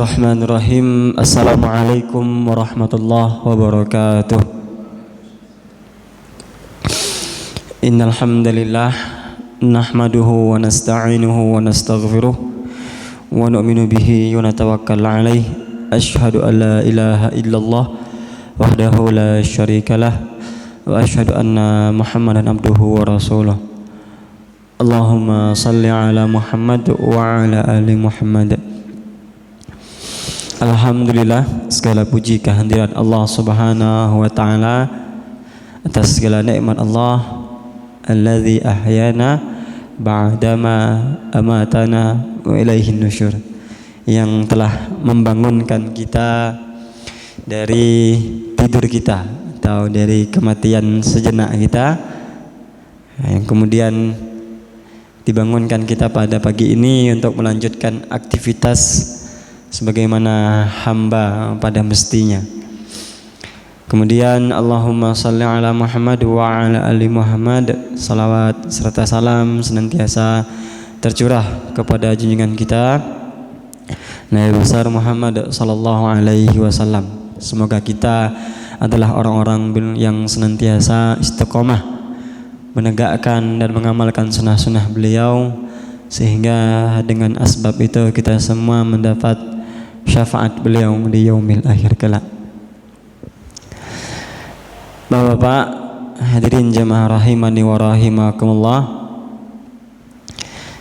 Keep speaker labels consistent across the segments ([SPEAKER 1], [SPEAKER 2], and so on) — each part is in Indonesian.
[SPEAKER 1] Bismillahirrahmanirrahim. Assalamualaikum warahmatullahi wabarakatuh. Innal hamdalillah nahmaduhu wa nasta'inuhu wa nastaghfiruh wa nu'minu bihi wa natawakkalu alaihi. Asyhadu an la ilaha illallah wahdahu la syarikalah wa asyhadu anna Muhammadan abduhu wa rasuluh. Allahumma salli ala Muhammad wa ala ali Muhammad. Alhamdulillah, segala puji kehadirat Allah Subhanahu wa taala atas segala nikmat Allah alladzi ahyana ba'dama amatana wa ilaihin nusyur, yang telah membangunkan kita dari tidur kita atau dari kematian sejenak kita, yang kemudian dibangunkan kita pada pagi ini untuk melanjutkan aktivitas sebagaimana hamba pada mestinya. Kemudian Allahumma salli ala Muhammad wa ala ali Muhammad. Salawat serta salam senantiasa tercurah kepada junjungan kita Nabi besar Muhammad sallallahu alaihi wasallam. Semoga kita adalah orang-orang yang senantiasa istiqomah menegakkan dan mengamalkan sunnah-sunnah beliau, sehingga dengan asbab itu kita semua mendapat syafaat beliau di yaumil akhir kelak. Bapak-bapak, hadirin jamaah rahimani wa rahimakumullah.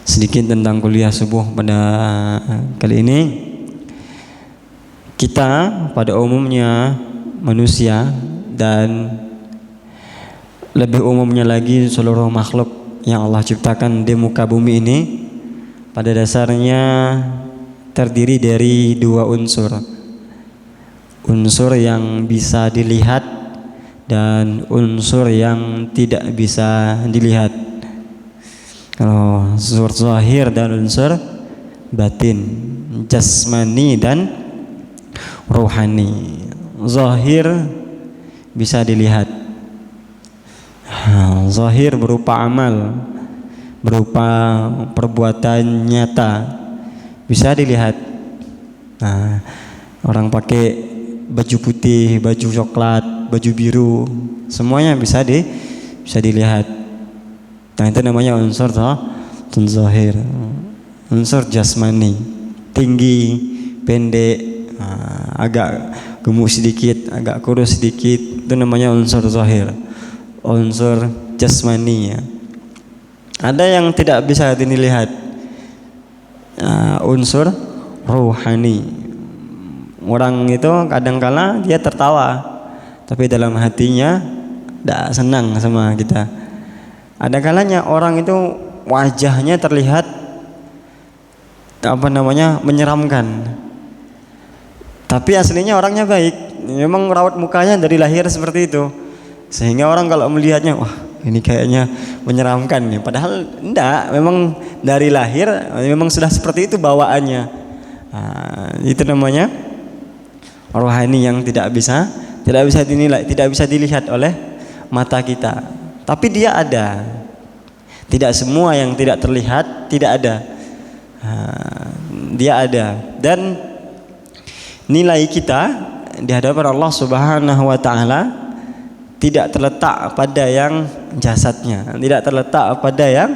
[SPEAKER 1] Sedikit tentang kuliah subuh pada kali ini. Kita pada umumnya manusia, dan lebih umumnya lagi seluruh makhluk yang Allah ciptakan di muka bumi ini, pada dasarnya terdiri dari dua unsur. Unsur yang bisa dilihat dan unsur yang tidak bisa dilihat. Kalau unsur zahir dan unsur batin, jasmani dan rohani. Zahir bisa dilihat. Zahir berupa amal, berupa perbuatan nyata, bisa dilihat. Nah, orang pakai baju putih, baju coklat, baju biru, semuanya bisa dilihat. Nah, itu namanya unsur zahir. Unsur jasmani, tinggi, pendek, agak gemuk sedikit, agak kurus sedikit, itu namanya unsur zahir. Unsur jasmani ya. Ada yang tidak bisa dilihat. Unsur rohani. Orang itu kadangkala dia tertawa, tapi dalam hatinya tidak senang sama kita. Ada kalanya orang itu wajahnya terlihat menyeramkan, tapi aslinya orangnya baik. Memang raut mukanya dari lahir seperti itu, sehingga orang kalau melihatnya, wah, ini kayaknya menyeramkan nih. Padahal enggak, memang dari lahir memang sudah seperti itu bawaannya. Itu namanya rohani yang tidak bisa dinilai, tidak bisa dilihat oleh mata kita. Tapi dia ada. Tidak semua yang tidak terlihat tidak ada. Dia ada. Dan nilai kita di hadapan Allah Subhanahu wa taala tidak terletak pada yang jasadnya, tidak terletak pada yang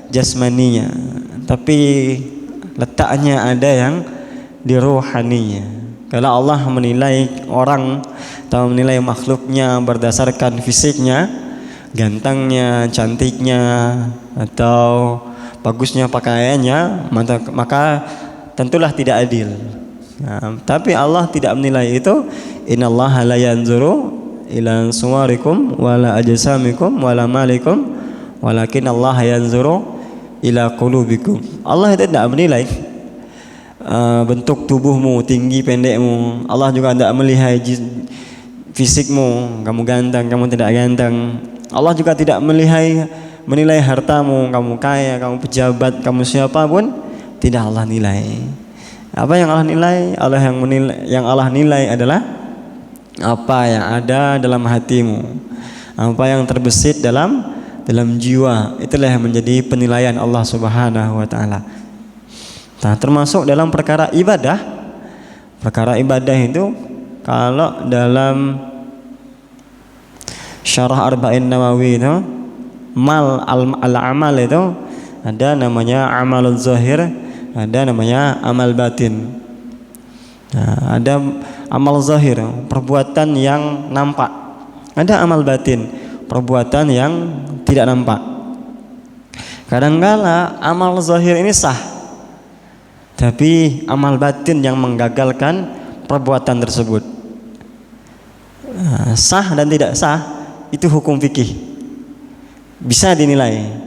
[SPEAKER 1] jasmaninya, tapi letaknya ada yang di rohaninya. Kalau Allah menilai orang atau menilai makhluknya berdasarkan fisiknya, gantengnya, cantiknya, atau bagusnya pakaiannya, maka tentulah tidak adil. Nah, tapi Allah tidak menilai itu. Innallaha la yanzuru ila suwarikum wala ajsamikum wala malikum walakin Allah yanzuru ila qulubikum. Allah itu tidak menilai bentuk tubuhmu, tinggi pendekmu. Allah juga tidak melihat fisikmu, kamu ganteng, kamu tidak ganteng. Allah juga tidak menilai hartamu, kamu kaya, kamu pejabat, kamu siapapun, tidak Allah nilai. Apa yang Allah nilai? Yang Allah nilai adalah apa yang ada dalam hatimu, apa yang terbesit dalam jiwa. Itulah yang menjadi penilaian Allah Subhanahu wa taala. Nah, termasuk dalam perkara ibadah, Perkara ibadah itu kalau dalam Syarah Arba'in Nawawi itu al-amal itu ada namanya amalul zahir, ada namanya amal batin. Nah, ada amal zahir, perbuatan yang nampak. Ada amal batin, perbuatan yang tidak nampak. Kadangkala amal zahir ini sah, tapi amal batin yang menggagalkan perbuatan tersebut. Nah, sah dan tidak sah itu hukum fikih, bisa dinilai.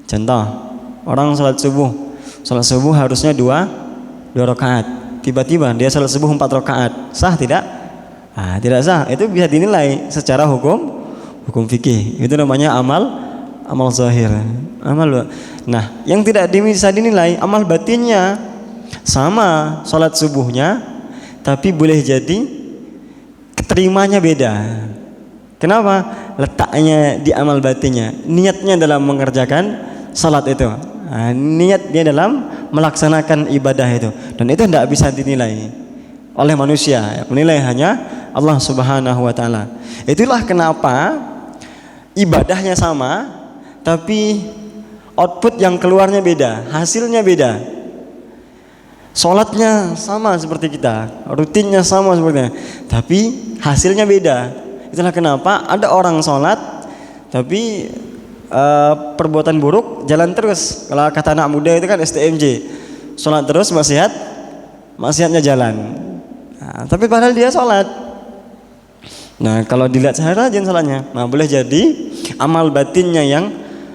[SPEAKER 1] Contoh, orang sholat subuh harusnya dua rakaat, tiba-tiba dia sholat subuh 4 rakaat, sah tidak? Tidak sah. Itu bisa dinilai secara hukum fikih. Itu namanya amal zahir. Nah, yang tidak bisa dinilai amal batinnya, sama sholat subuhnya, tapi boleh jadi keterimanya beda. Kenapa? Letaknya di amal batinnya, niatnya dalam mengerjakan salat itu, niatnya dalam melaksanakan ibadah itu, dan itu tidak bisa dinilai oleh manusia. Menilai hanya Allah Subhanahu wa Ta'ala. Itulah kenapa ibadahnya sama, tapi output yang keluarnya beda, hasilnya beda. Sholatnya sama seperti kita, rutinnya sama seperti kita, tapi hasilnya beda. Itulah kenapa ada orang sholat tapi perbuatan buruk jalan terus. Kalau kata anak muda itu kan STMJ, sholat terus maksiatnya jalan. Tapi padahal dia sholat. Nah, kalau dilihat secara rajin sholatnya, boleh jadi amal batinnya yang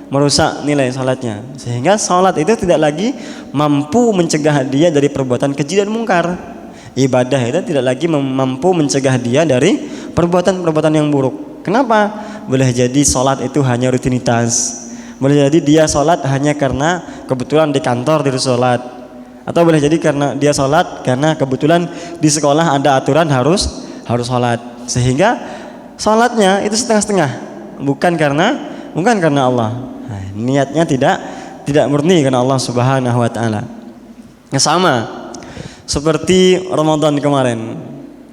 [SPEAKER 1] merusak nilai sholatnya, sehingga sholat itu tidak lagi mampu mencegah dia dari perbuatan keji dan mungkar. Ibadah itu tidak lagi mampu mencegah dia dari perbuatan-perbuatan yang buruk. Kenapa? Boleh jadi sholat itu hanya rutinitas. Boleh jadi dia sholat hanya karena kebetulan di kantor dia sholat, atau boleh jadi karena dia sholat karena kebetulan di sekolah ada aturan harus sholat, sehingga sholatnya itu setengah-setengah, bukan karena Allah. Niatnya tidak murni karena Allah Subhanahu wa Ta'ala. Sama seperti Ramadan kemarin,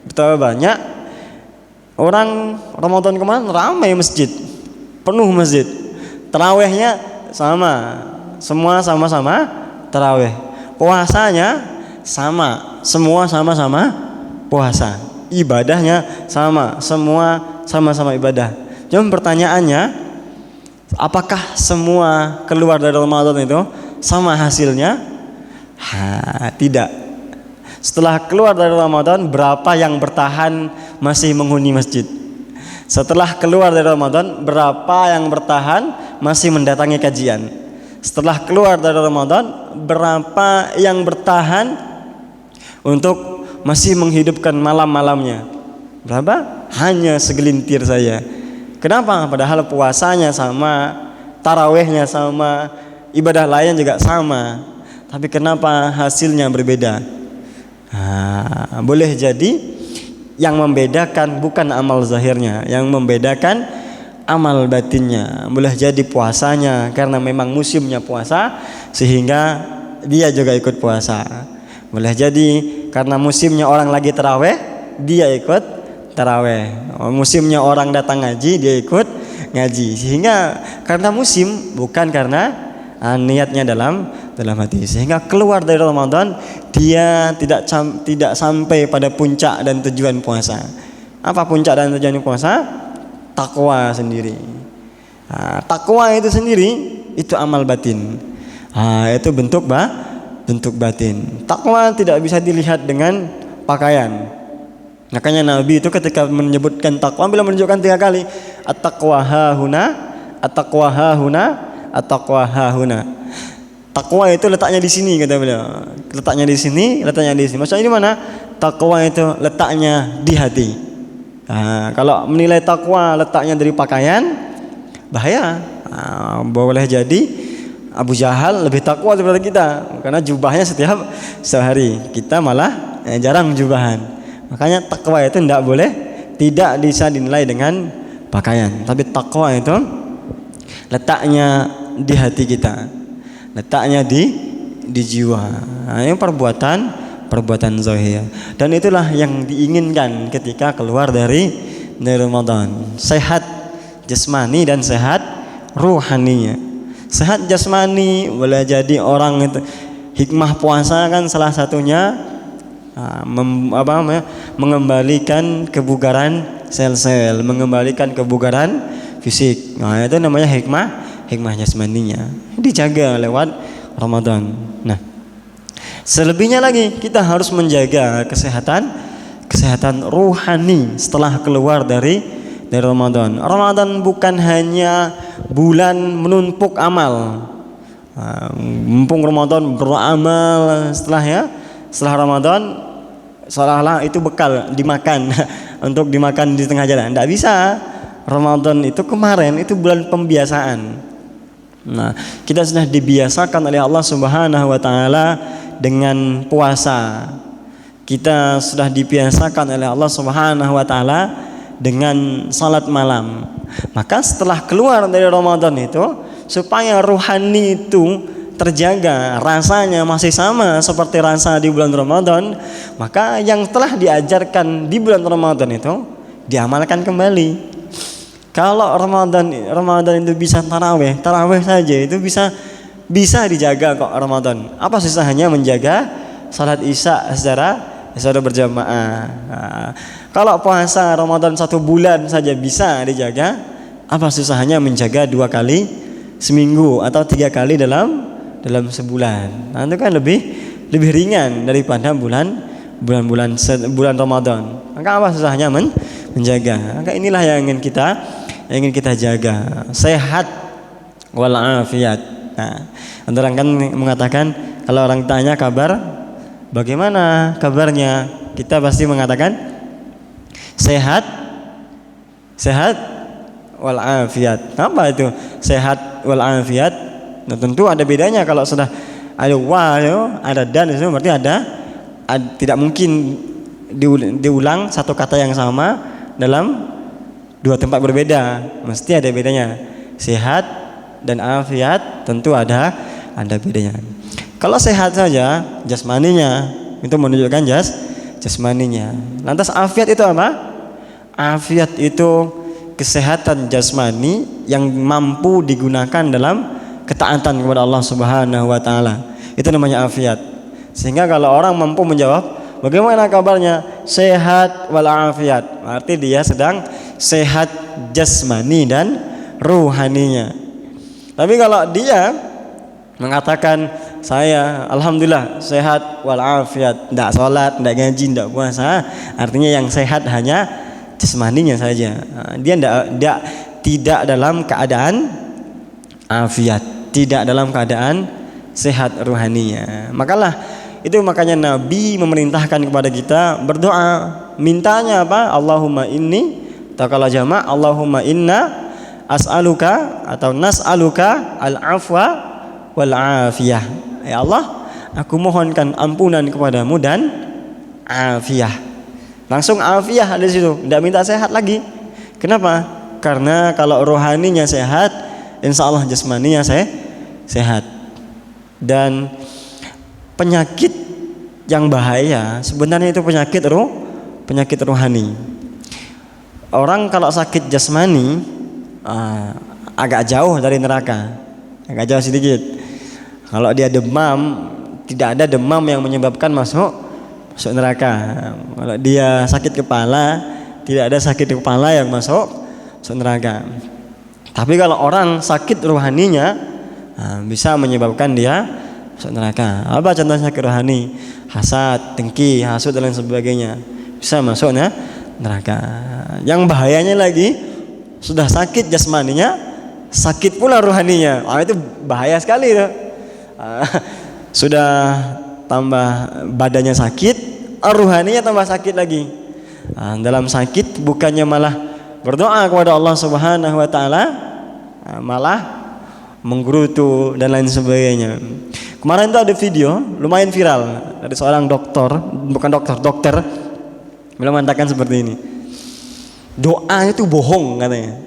[SPEAKER 1] betapa banyak orang Ramadan kemarin ramai masjid, penuh masjid. Tarawehnya sama, semua sama-sama taraweh. Puasanya sama, semua sama-sama puasa. Ibadahnya sama, semua sama-sama ibadah. Cuma pertanyaannya, apakah semua keluar dari Ramadan itu sama hasilnya? Tidak. Setelah keluar dari Ramadan, berapa yang bertahan masih menghuni masjid? Setelah keluar dari Ramadan, berapa yang bertahan masih mendatangi kajian? Setelah keluar dari Ramadan, berapa yang bertahan untuk masih menghidupkan malam-malamnya? Berapa? Hanya segelintir saja. Kenapa? Padahal puasanya sama, tarawehnya sama, ibadah lain juga sama, tapi kenapa hasilnya berbeda? Boleh jadi yang membedakan bukan amal zahirnya, yang membedakan amal batinnya. Boleh jadi puasanya karena memang musimnya puasa sehingga dia juga ikut puasa. Boleh jadi karena musimnya orang lagi taraweh, dia ikut taraweh. Musimnya orang datang ngaji, dia ikut ngaji. Sehingga karena musim, bukan karena niatnya dalam hati. Sehingga keluar dari Ramadan dia tidak sampai pada puncak dan tujuan puasa. Apa puncak dan tujuan puasa? Takwa sendiri. Takwa itu sendiri itu amal batin. Itu bentuk batin. Takwa tidak bisa dilihat dengan pakaian. Makanya Nabi itu ketika menyebutkan takwa, bila menunjukkan 3 kali, at-taqwa hahuna, at-taqwa hahuna, at-taqwa hahuna. Takwa itu letaknya di sini, kata beliau. Letaknya di sini, letaknya di sini. Maksudnya di mana? Takwa itu letaknya di hati. Kalau menilai takwa letaknya dari pakaian, bahaya. Boleh jadi Abu Jahal lebih takwa daripada kita, karena jubahnya setiap sehari. Kita malah jarang jubahan. Makanya takwa itu tidak bisa dinilai dengan pakaian. Tapi takwa itu letaknya di hati kita, letaknya di jiwa. Ini perbuatan perbuatan zahir. Dan itulah yang diinginkan ketika keluar dari Ramadan. Sehat jasmani dan sehat ruhaninya. Sehat jasmani boleh jadi orang itu, hikmah puasa kan salah satunya mengembalikan kebugaran sel-sel, mengembalikan kebugaran fisik. Nah, itu namanya hikmah jasmaninya. Dijaga lewat Ramadan. Nah, selebihnya lagi kita harus menjaga kesehatan rohani setelah keluar dari Ramadan. Ramadan bukan hanya bulan menumpuk amal. Mumpung Ramadan beramal, setelah Ramadan seolah-olah itu bekal dimakan untuk dimakan di tengah jalan. Tidak bisa. Ramadan itu kemarin itu bulan pembiasaan. Nah, kita sudah dibiasakan oleh Allah Subhanahu wa taala dengan puasa. Kita sudah dibiasakan oleh Allah Subhanahu wa taala dengan salat malam. Maka setelah keluar dari Ramadan itu, supaya rohani itu terjaga, rasanya masih sama seperti rasa di bulan Ramadan, maka yang telah diajarkan di bulan Ramadan itu diamalkan kembali. Kalau Ramadan itu bisa tarawih saja itu bisa dijaga kok Ramadan. Apa susahnya menjaga salat Isya secara berjamaah? Kalau puasa Ramadan 1 bulan saja bisa dijaga, apa susahnya menjaga 2 kali seminggu atau 3 kali dalam sebulan? Nah, itu kan lebih ringan daripada bulan Ramadan. Maka apa susahnya menjaga? Maka inilah yang ingin kita jaga, sehat walafiat. Nah, orang kan mengatakan, kalau orang tanya kabar, bagaimana kabarnya? Kita pasti mengatakan sehat walafiat. Apa itu sehat walafiat? Nah, tentu ada bedanya. Kalau sudah ada ada dan itu berarti tidak mungkin diulang satu kata yang sama dalam 2 tempat berbeda, mesti ada bedanya. Sehat dan afiat tentu ada bedanya. Kalau sehat saja jasmaninya itu menunjukkan jasmaninya. Lantas afiat itu apa? Afiat itu kesehatan jasmani yang mampu digunakan dalam ketaatan kepada Allah Subhanahu wa taala. Itu namanya afiat. Sehingga kalau orang mampu menjawab, bagaimana kabarnya? Sehat walafiat. Arti dia sedang sehat jasmani dan ruhaninya. Tapi kalau dia mengatakan saya alhamdulillah sehat walafiat, tidak sholat, tidak ngaji, tidak puasa, artinya yang sehat hanya jasmaninya saja. Dia tidak dalam keadaan afiat, tidak dalam keadaan sehat ruhaninya. Makanya Nabi memerintahkan kepada kita berdoa, mintanya apa? Allahumma inni, atau kalau jamak Allahumma inna as'aluka atau nas'aluka al-afwa wal afiyah. Ya Allah, aku mohonkan ampunan kepadamu dan afiyah. Langsung afiyah di situ, tidak minta sehat lagi. Kenapa? Karena kalau rohaninya sehat, insya Allah jasmaninya sehat. Dan penyakit yang bahaya sebenarnya itu penyakit rohani. Orang kalau sakit jasmani agak jauh dari neraka, agak jauh sedikit. Kalau dia demam, tidak ada demam yang menyebabkan masuk neraka. Kalau dia sakit kepala, tidak ada sakit kepala yang masuk neraka. Tapi kalau orang sakit rohaninya, bisa menyebabkan dia masuk neraka. Apa contoh sakit rohani? Hasad, dengki, hasud dan lain sebagainya, bisa masuk neraka. Yang bahayanya lagi, sudah sakit jasmaninya, sakit pula rohaninya. Itu bahaya sekali tuh. Sudah tambah badannya sakit, rohaninya tambah sakit lagi. Dalam sakit bukannya malah berdoa kepada Allah Subhanahu wa taala, malah menggerutu dan lain sebagainya. Kemarin itu ada video lumayan viral dari seorang dokter beliau mengatakan seperti ini. Doa itu bohong katanya.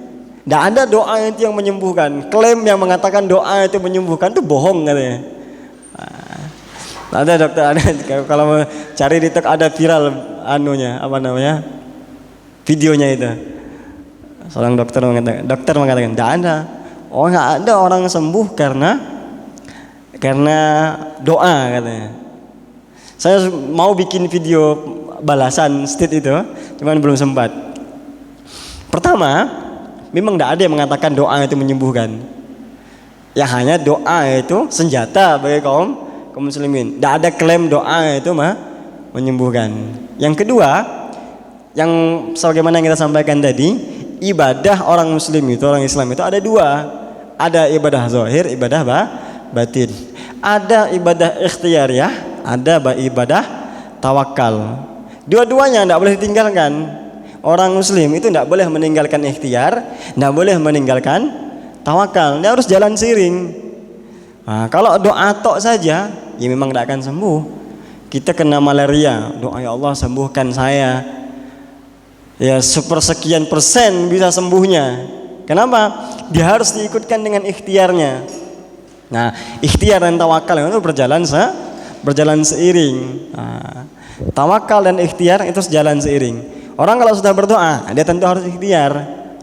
[SPEAKER 1] Tidak ada doa itu yang menyembuhkan. Klaim yang mengatakan doa itu menyembuhkan itu bohong katanya. Ada dokter, ada kalau mau cari di TikTok ada viral anunya, apa namanya? Videonya itu. Seorang dokter mengatakan, tidak ada. Oh, nggak ada orang sembuh karena doa katanya. Saya mau bikin video balasan state itu, cuman belum sempat. Pertama, memang tidak ada yang mengatakan doa itu menyembuhkan. Yang hanya doa itu senjata bagi kaum muslimin. Tidak ada klaim doa itu menyembuhkan. Yang kedua, yang sebagaimana yang kita sampaikan tadi, ibadah orang muslim itu, orang Islam itu ada dua. Ada ibadah zahir, ibadah batin. Ada ibadah ikhtiyariyah, ada ibadah tawakal. Dua-duanya tidak boleh ditinggalkan. Orang muslim itu tidak boleh meninggalkan ikhtiar, tidak boleh meninggalkan tawakal. Dia harus jalan seiring. Nah, kalau doa tok saja, ya memang tidak akan sembuh. Kita kena malaria, doa ya Allah sembuhkan saya. Ya sepersekian persen bisa sembuhnya. Kenapa? Dia harus diikutkan dengan ikhtiarnya. Nah, ikhtiar dan tawakal itu berjalan seiring. Nah, tawakal dan ikhtiar itu sejalan seiring. Orang kalau sudah berdoa, dia tentu harus ikhtiar,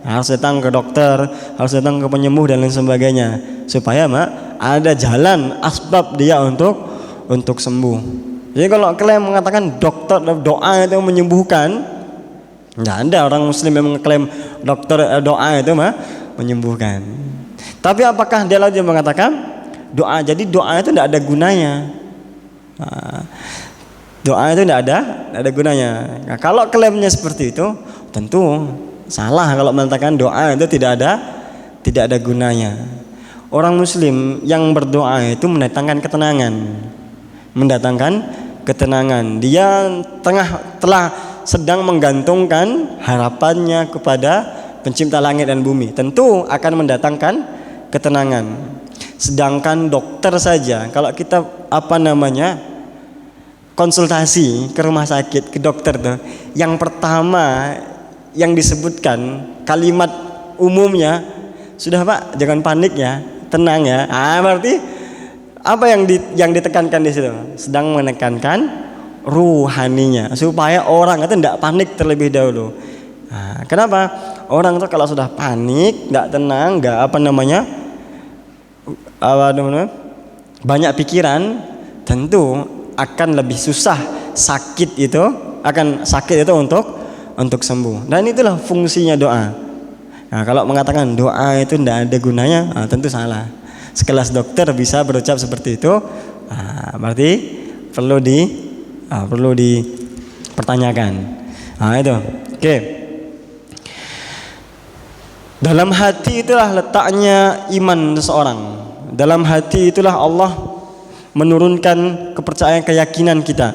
[SPEAKER 1] harus datang ke dokter, harus datang ke penyembuh dan lain sebagainya, supaya ada jalan asbab dia untuk sembuh. Jadi kalau klaim mengatakan dokter doa itu menyembuhkan, nggak ada orang muslim yang mengklaim dokter doa itu menyembuhkan. Tapi apakah dia lagi mengatakan doa, jadi doa itu tidak ada gunanya? Nah, doa itu tidak ada gunanya. Nah, kalau klaimnya seperti itu, tentu salah kalau mengatakan doa itu tidak ada gunanya. Orang muslim yang berdoa itu mendatangkan ketenangan. Dia telah sedang menggantungkan harapannya kepada pencipta langit dan bumi, tentu akan mendatangkan ketenangan. Sedangkan dokter saja, kalau kita konsultasi ke rumah sakit, ke dokter tuh, yang pertama yang disebutkan kalimat umumnya, sudah Pak, jangan panik ya, tenang ya. Berarti apa yang ditekankan di situ? Sedang menekankan ruhaninya, supaya orang itu tidak panik terlebih dahulu. Nah, kenapa? Orang itu kalau sudah panik, tidak tenang, banyak pikiran, tentu akan lebih susah sakit itu untuk sembuh. Dan itulah fungsinya doa. Nah, kalau mengatakan doa itu tidak ada gunanya, tentu salah. Sekelas dokter bisa berucap seperti itu, berarti perlu dipertanyakan. Itu. Oke. Dalam hati itulah letaknya iman seseorang. Dalam hati itulah Allah menurunkan kepercayaan, keyakinan kita.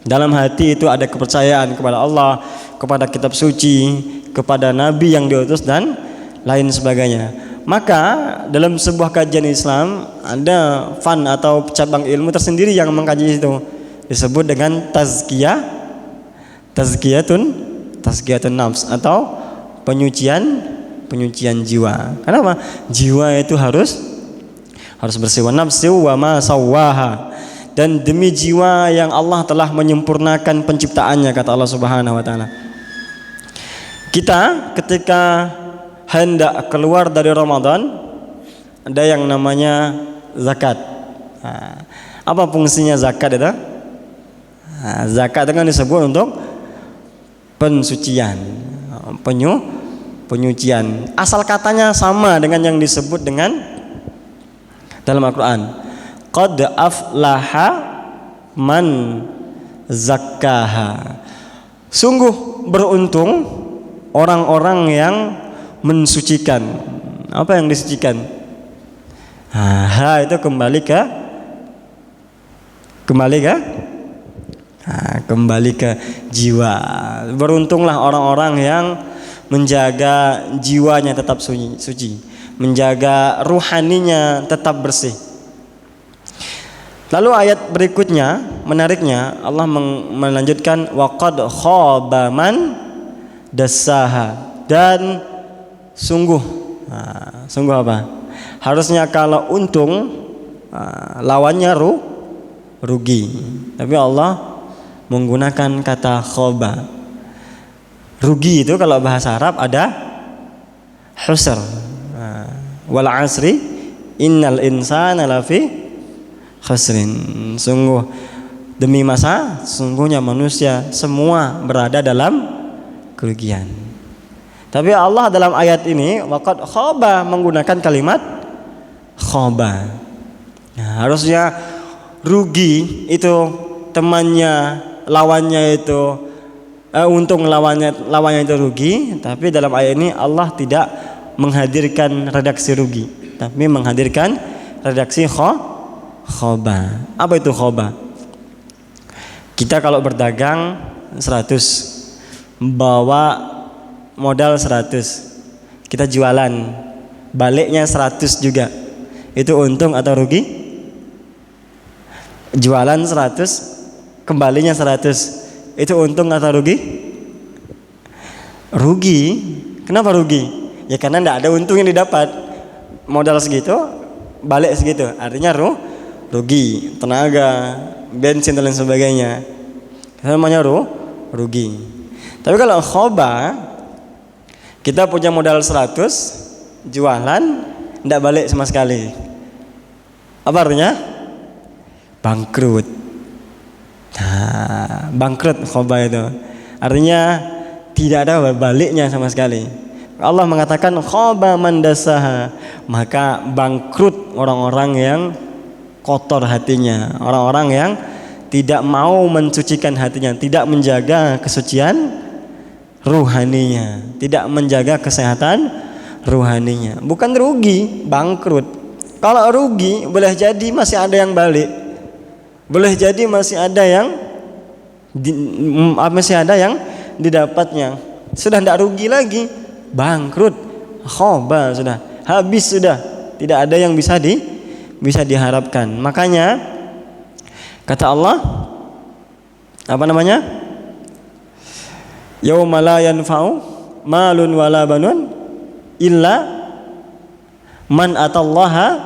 [SPEAKER 1] Dalam hati itu ada kepercayaan kepada Allah, kepada kitab suci, kepada nabi yang diutus dan lain sebagainya. Maka dalam sebuah kajian Islam ada fan atau cabang ilmu tersendiri yang mengkaji itu, disebut dengan tazkiyatun nafs atau penyucian jiwa. Kenapa? Jiwa itu harus bersih. Wa nafsi wa ma sawwaha, dan demi jiwa yang Allah telah menyempurnakan penciptaannya, kata Allah Subhanahu wa taala. Kita ketika hendak keluar dari Ramadan, ada yang namanya zakat. Apa fungsinya zakat itu? Zakat itu kan disebut untuk pensucian, penyucian. Asal katanya sama dengan yang disebut dengan dalam Al-Quran. Qad aflaha man zakkaha. Sungguh beruntung orang-orang yang mensucikan. Apa yang disucikan? Itu kembali ke jiwa. Beruntunglah orang-orang yang menjaga jiwanya tetap suci, menjaga ruhaninya tetap bersih. Lalu ayat berikutnya menariknya, Allah melanjutkan waqad khaba man dassaha, dan sungguh apa? Harusnya kalau untung lawannya rugi. Tapi Allah menggunakan kata khaba. Rugi itu kalau bahasa Arab ada husr. Wal asri innal insana lafi khusrin. Sungguh demi masa, sungguhnya manusia semua berada dalam kerugian. Tapi Allah dalam ayat ini waqad khaba menggunakan kalimat khaba. Nah, harusnya rugi itu temannya, lawannya itu untung, lawannya itu rugi. Tapi dalam ayat ini Allah tidak menghadirkan redaksi rugi, tapi menghadirkan redaksi khaba. Apa itu khaba? Kita kalau berdagang 100, bawa modal 100, kita jualan, baliknya 100 juga. Itu untung atau rugi? Jualan 100, kembalinya 100. Itu untung atau rugi? Rugi. Kenapa rugi? Ya karena tidak ada untung yang didapat. Modal segitu, balik segitu. Artinya rugi. Tenaga, bensin dan lain sebagainya. Itu namanya rugi. Tapi kalau khoba, kita punya modal 100, jualan, tidak balik sama sekali. Apa artinya? Bangkrut. Nah, bangkrut khoba itu. Artinya tidak ada baliknya sama sekali. Allah mengatakan khaba man dasaha, maka bangkrut orang-orang yang kotor hatinya, orang-orang yang tidak mau mencucikan hatinya, tidak menjaga kesucian ruhaninya, tidak menjaga kesehatan ruhaninya. Bukan rugi, bangkrut. Kalau rugi boleh jadi masih ada yang balik, boleh jadi masih ada yang didapatnya. Sudah tidak rugi lagi, bangkrut, khoba, sudah habis, sudah tidak ada yang bisa diharapkan. Makanya kata Allah, apa namanya? Yauma la yanfa'u malun wala banun illa man atallaha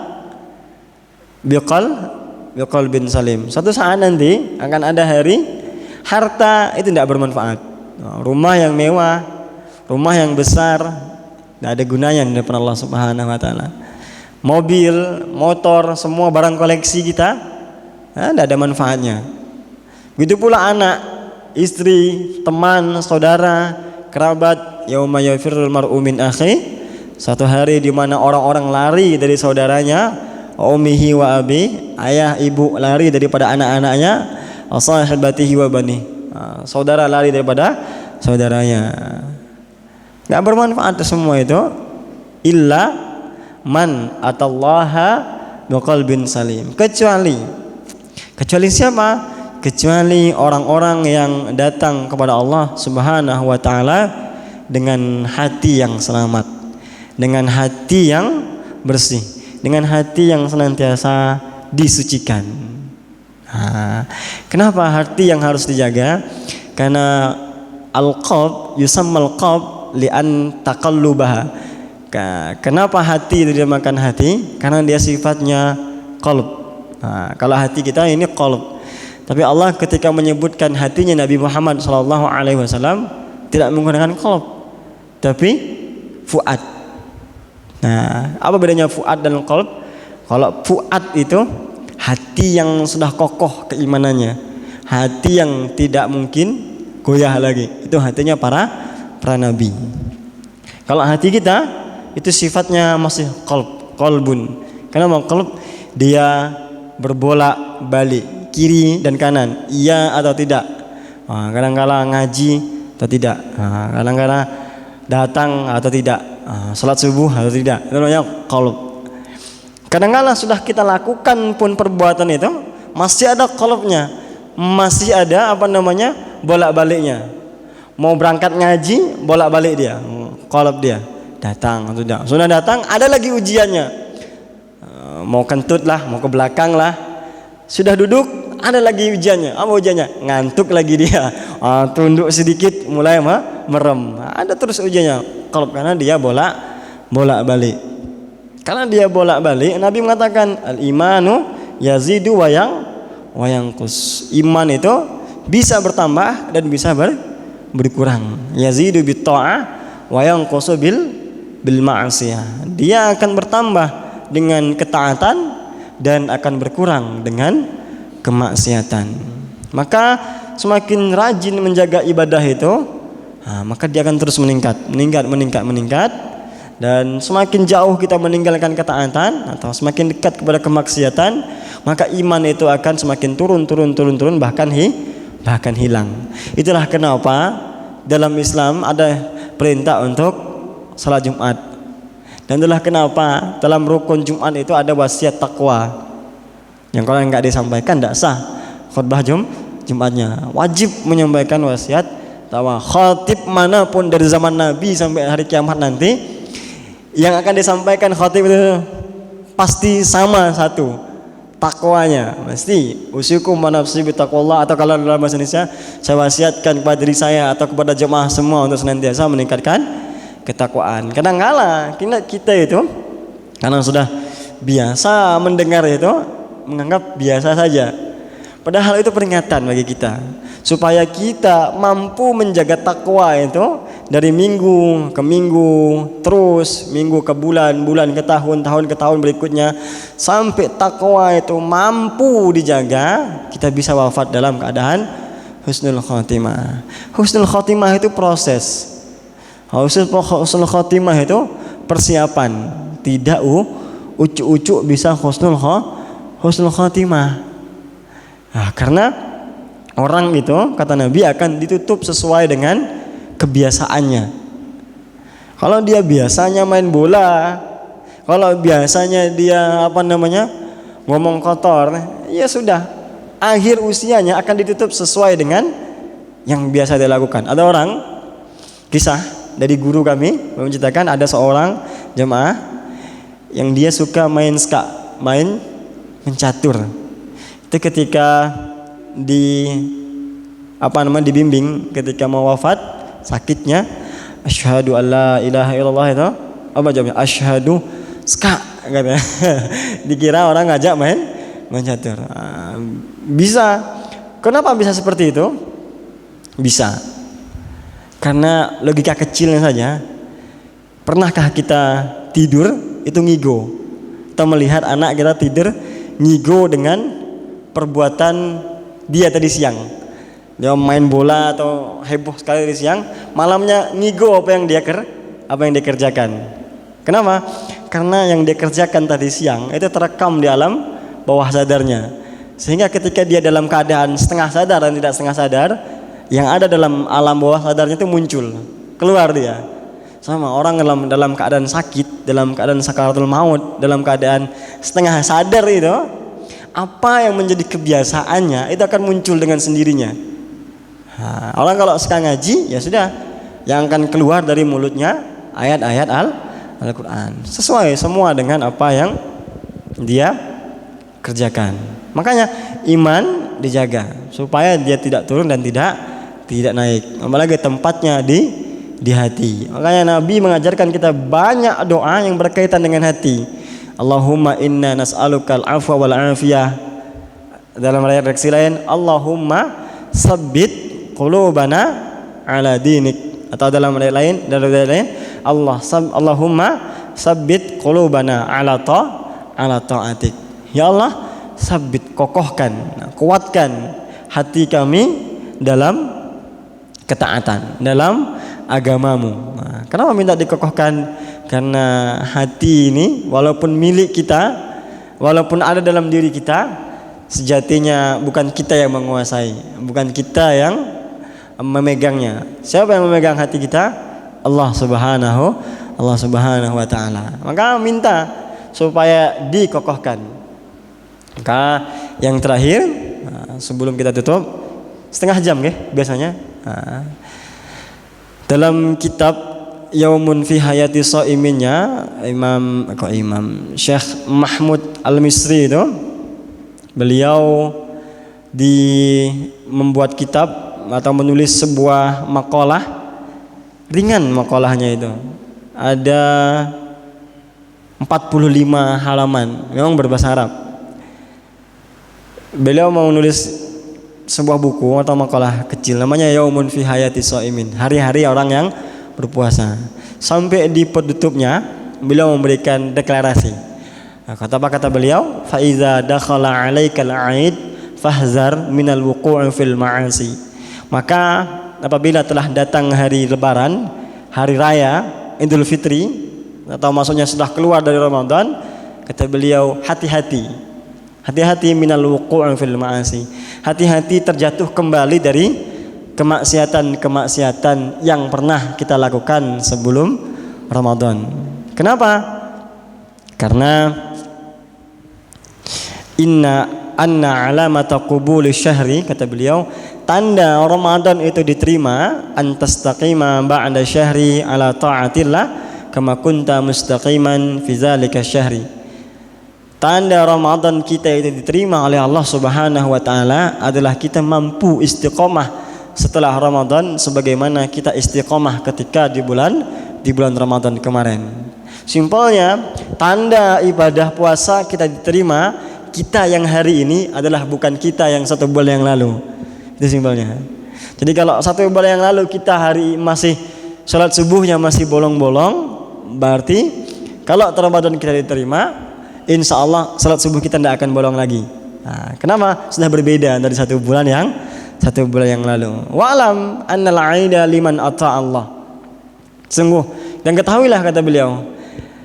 [SPEAKER 1] biqalbin salim. Suatu saat nanti akan ada hari harta itu tidak bermanfaat. Rumah yang mewah, rumah yang besar, tidak ada gunanya di depan Allah Subhanahu wa taala. Mobil, motor, semua barang koleksi kita tidak ada manfaatnya. Begitu pula anak, istri, teman, saudara, kerabat. Yauma yafirrul mar'u min akhi. Satu hari di mana orang-orang lari dari saudaranya, ummihi wa abi, ayah ibu lari daripada anak-anaknya, sahibatihi wa bani, saudara lari daripada saudaranya. Enggak bermanfaat semua itu, illa man atallaha biqalbin salim. Kecuali siapa? Kecuali orang-orang yang datang kepada Allah Subhanahu wa taala dengan hati yang selamat, dengan hati yang bersih, dengan hati yang senantiasa disucikan. Kenapa hati yang harus dijaga? Karena al-qalb yusammal qalb li'an taqallubaha. Kenapa hati itu dinamakan hati? Karena dia sifatnya qalb. Kalau hati kita ini qalb. Tapi Allah ketika menyebutkan hatinya Nabi Muhammad SAW tidak menggunakan qalb, tapi fuad. Nah, apa bedanya fuad dan qalb? Kalau fuad itu hati yang sudah kokoh keimanannya, hati yang tidak mungkin goyah lagi. Itu hatinya para nabi. Kalau hati kita itu sifatnya masih qalbun. Kenapa qalb? Dia berbolak balik kiri dan kanan, iya atau tidak. Kadang-kadang ngaji atau tidak, kadang-kadang datang atau tidak, salat subuh atau tidak. Itu namanya qalb. Kadang-kadang sudah kita lakukan pun perbuatan itu masih ada qalbnya, masih ada bolak-baliknya. Mau berangkat ngaji, bolak-balik dia, qalb dia. Datang atau tidak. Sudah datang, ada lagi ujiannya. Mau kentut lah, mau ke belakang lah. Sudah duduk, ada lagi ujiannya. Apa ujiannya? Ngantuk lagi dia. Tunduk sedikit, mulai merem. Ada terus ujiannya. Qalb, karena dia bolak-balik. Karena dia bolak-balik, Nabi mengatakan al-imanu yazidu wa yanqus. Iman itu bisa bertambah dan bisa berkurang. Yazidu bit ta'ah wa yanqusu bil ma'siyah. Dia akan bertambah dengan ketaatan dan akan berkurang dengan kemaksiatan. Maka semakin rajin menjaga ibadah itu, maka dia akan terus meningkat. Dan semakin jauh kita meninggalkan ketaatan atau semakin dekat kepada kemaksiatan, maka iman itu akan semakin turun bahkan hilang. Itulah kenapa dalam Islam ada perintah untuk salat Jumat. Dan itulah kenapa dalam rukun Jumat itu ada wasiat takwa. Yang kalau enggak disampaikan tidak sah khutbah Jumatnya. Wajib menyampaikan wasiat takwa. Khatib manapun dari zaman Nabi sampai hari kiamat nanti, yang akan disampaikan khatib itu pasti sama satu, takwanya. Mesti usikum manafsi bitaqwallah, atau kalau dalam bahasa Indonesia, saya wasiatkan kepada diri saya atau kepada jemaah semua untuk senantiasa meningkatkan ketakwaan. Kadang-kala kita itu karena sudah biasa mendengar itu, menganggap biasa saja. Padahal itu peringatan bagi kita supaya kita mampu menjaga takwa itu dari minggu ke minggu, terus minggu ke bulan, bulan ke tahun, tahun ke tahun berikutnya, sampai takwa itu mampu dijaga, kita bisa wafat dalam keadaan husnul khotimah. Husnul khotimah itu proses. Husnul khotimah itu persiapan. Tidak ucuk-ucuk bisa husnul khotimah. Karena orang itu kata Nabi akan ditutup sesuai dengan kebiasaannya. Kalau dia biasanya main bola, kalau biasanya dia ngomong kotor, ya sudah, akhir usianya akan ditutup sesuai dengan yang biasa dia lakukan. Ada orang, kisah dari guru kami menceritakan, ada seorang jemaah yang dia suka main mencatur. Itu ketika dibimbing ketika mau wafat sakitnya, asyhadu alla ilaha illallah, itu apa jawabnya? Asyhadu katanya. Dikira orang ngajak main catur. Bisa. Kenapa bisa seperti itu? Bisa karena logika kecilnya saja. Pernahkah kita tidur itu ngigo, atau melihat anak kita tidur ngigo dengan perbuatan dia tadi siang? Dia main bola atau heboh sekali di siang, malamnya ngigo apa yang dia kerjakan. Kenapa? Karena yang dia kerjakan tadi siang itu terekam di alam bawah sadarnya, sehingga ketika dia dalam keadaan setengah sadar dan tidak setengah sadar, yang ada dalam alam bawah sadarnya itu muncul, keluar dia. Sama orang dalam keadaan sakit, dalam keadaan sakaratul maut, dalam keadaan setengah sadar itu, apa yang menjadi kebiasaannya itu akan muncul dengan sendirinya. Orang kalau suka ngaji, ya sudah, yang akan keluar dari mulutnya ayat-ayat Al-Quran, sesuai semua dengan apa yang dia kerjakan. Makanya iman dijaga supaya dia tidak turun dan tidak naik, apalagi tempatnya di hati. Makanya Nabi mengajarkan kita banyak doa yang berkaitan dengan hati. Allahumma inna nas'alukal afwa wal afiyah. Dalam redaksi lain, Allahumma sabbit qulubana ala dinik. Atau dalam redaksi lain, Allahumma sabbit qulubana ala ta'atik. Ya Allah, sabbit, kokohkan, kuatkan hati kami dalam ketaatan, dalam agamamu. Kenapa minta dikokohkan? Karena hati ini walaupun milik kita, walaupun ada dalam diri kita, sejatinya bukan kita yang menguasai, bukan kita yang memegangnya. Siapa yang memegang hati kita? Allah Subhanahu wa ta'ala. Maka minta supaya dikokohkan. Maka yang terakhir, sebelum kita tutup, setengah jam biasanya. Dalam kitab Yaumun fi Hayati Shaiminnya Imam Syekh Mahmud Al-Misri itu, beliau membuat kitab atau menulis sebuah makalah, ringan makalahnya itu, ada 45 halaman, memang berbahasa Arab. Beliau mau nulis sebuah buku atau makalah kecil namanya Yaumun fi Hayati Shaimin, hari-hari orang yang berpuasa. Sampai di penutupnya beliau memberikan deklarasi. Nah, kata beliau, fa iza dakhala 'alaikal 'aid fahzar minal wuqu'i fil ma'asi. Maka apabila telah datang hari lebaran, hari raya Idul Fitri, atau maksudnya sudah keluar dari Ramadan, kata beliau, hati-hati minal wuqu'i fil ma'asi. Hati-hati terjatuh kembali dari kemaksiatan yang pernah kita lakukan sebelum Ramadan. Kenapa? Karena anna alamata qubuli syahri, kata beliau, tanda Ramadan itu diterima, antastaqima ba'da syahri ala ta'atillah kama kunta mustaqiman fi zalika syahri. Tanda Ramadan kita itu diterima oleh Allah Subhanahu wa taala adalah kita mampu istiqomah setelah Ramadan sebagaimana kita istiqomah ketika di bulan Ramadan kemarin. Simpelnya, tanda ibadah puasa kita diterima, kita yang hari ini adalah bukan kita yang 1 bulan yang lalu. Itu simpelnya. Jadi kalau 1 bulan yang lalu kita hari masih salat subuhnya masih bolong-bolong, berarti kalau Ramadan kita diterima, insya Allah salat subuh kita tidak akan bolong lagi. Nah, kenapa? Sudah berbeda dari 1 bulan yang lalu. Wa'lam annal 'aida liman ata Allah. Sungguh, dan ketahuilah, kata beliau,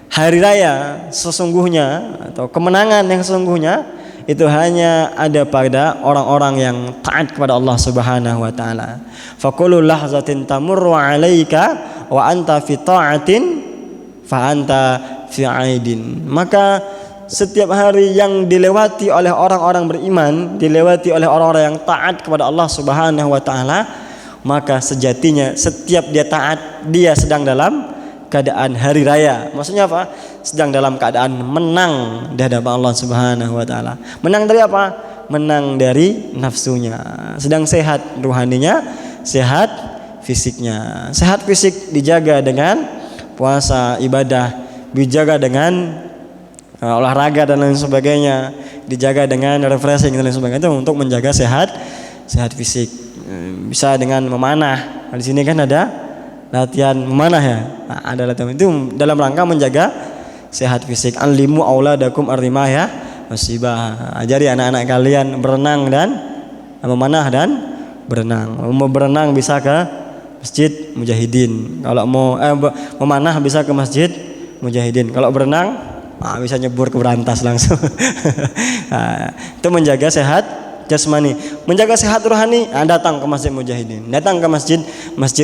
[SPEAKER 1] hari raya sesungguhnya atau kemenangan yang sesungguhnya itu hanya ada pada orang-orang yang taat kepada Allah Subhanahu wa taala. Fa kullu lahzatin tamurru 'alaika wa anta fi ta'atin fa anta fi 'aidin. Maka setiap hari yang dilewati oleh orang-orang beriman, dilewati oleh orang-orang yang taat kepada Allah Subhanahu wa taala, maka sejatinya setiap dia taat, dia sedang dalam keadaan hari raya. Maksudnya apa? Sedang dalam keadaan menang di hadapan Allah Subhanahu wa taala. Menang dari apa? Menang dari nafsunya. Sedang sehat rohaninya, sehat fisiknya. Sehat fisik dijaga dengan puasa, ibadah, dijaga dengan olahraga dan lain sebagainya, dijaga dengan refreshing dan lain sebagainya, itu untuk menjaga sehat fisik. Bisa dengan memanah. Di sini kan ada latihan memanah ya. Nah, ada latihan itu dalam rangka menjaga sehat fisik. Anlimu auladakum arrimah ya wasibah. Ajari anak-anak kalian berenang dan memanah dan berenang. Mau berenang bisa ke masjid Mujahidin. Kalau mau memanah bisa ke masjid Mujahidin. Kalau berenang bisa nyebur ke berantas langsung. Nah, itu menjaga sehat jasmani, menjaga sehat rohani. Datang ke masjid Mujahidin, datang ke masjid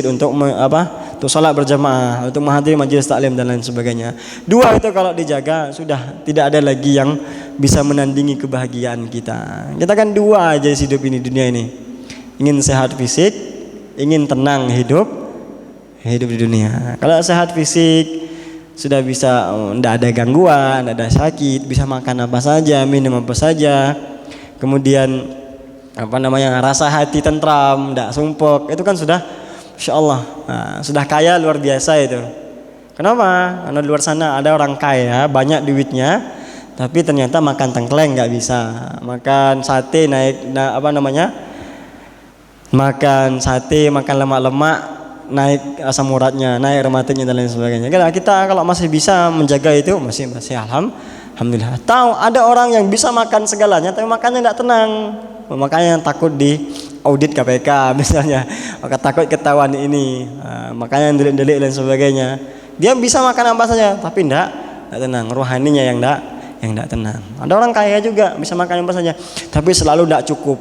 [SPEAKER 1] untuk untuk salat berjamaah, untuk menghadiri majelis taklim dan lain sebagainya. 2 itu kalau dijaga sudah tidak ada lagi yang bisa menandingi kebahagiaan kita. Kita kan 2 aja hidup ini, dunia ini. Ingin sehat fisik, ingin tenang hidup di dunia. Kalau sehat fisik sudah bisa, tidak ada gangguan, tidak ada sakit, bisa makan apa saja, minum apa saja, kemudian rasa hati tentram, tidak sumpek, itu kan sudah Insya Allah sudah kaya luar biasa itu. Kenapa? Karena di luar sana ada orang kaya banyak duitnya, tapi ternyata makan tengkleng nggak bisa, makan sate makan sate, makan lemak-lemak, naik asam uratnya, naik rematiknya dan lain sebagainya. Kita kalau masih bisa menjaga itu masih alhamdulillah. Tahu ada orang yang bisa makan segalanya tapi makannya tidak tenang. Makanya takut di audit KPK misalnya, maka takut ketahuan ini, makanya delik-delik dan sebagainya. Dia bisa makan apa saja tapi tidak tenang, rohaninya yang tidak tenang. Ada orang kaya juga bisa makan apa saja tapi selalu tidak cukup.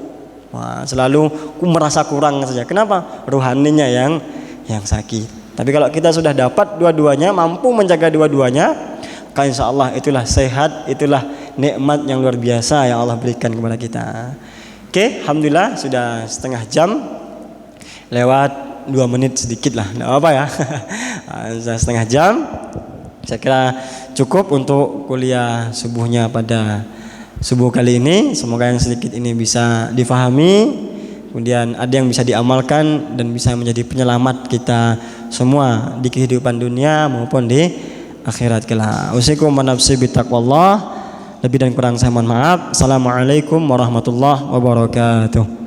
[SPEAKER 1] Selalu merasa kurang saja. Kenapa? Rohaninya yang sakit. Tapi kalau kita sudah dapat dua-duanya, mampu menjaga dua-duanya, maka insya Allah itulah sehat, itulah nikmat yang luar biasa yang Allah berikan kepada kita. Oke, alhamdulillah sudah setengah jam lewat 2 menit sedikit lah, tidak apa ya. Sudah setengah jam, saya kira cukup untuk kuliah subuhnya pada subuh kali ini. Semoga yang sedikit ini bisa difahami, kemudian ada yang bisa diamalkan dan bisa menjadi penyelamat kita semua di kehidupan dunia maupun di akhirat kelak. Usikum wa nafsi bitaqwallah. Lebih dan kurang saya mohon maaf. Assalamualaikum warahmatullahi wabarakatuh.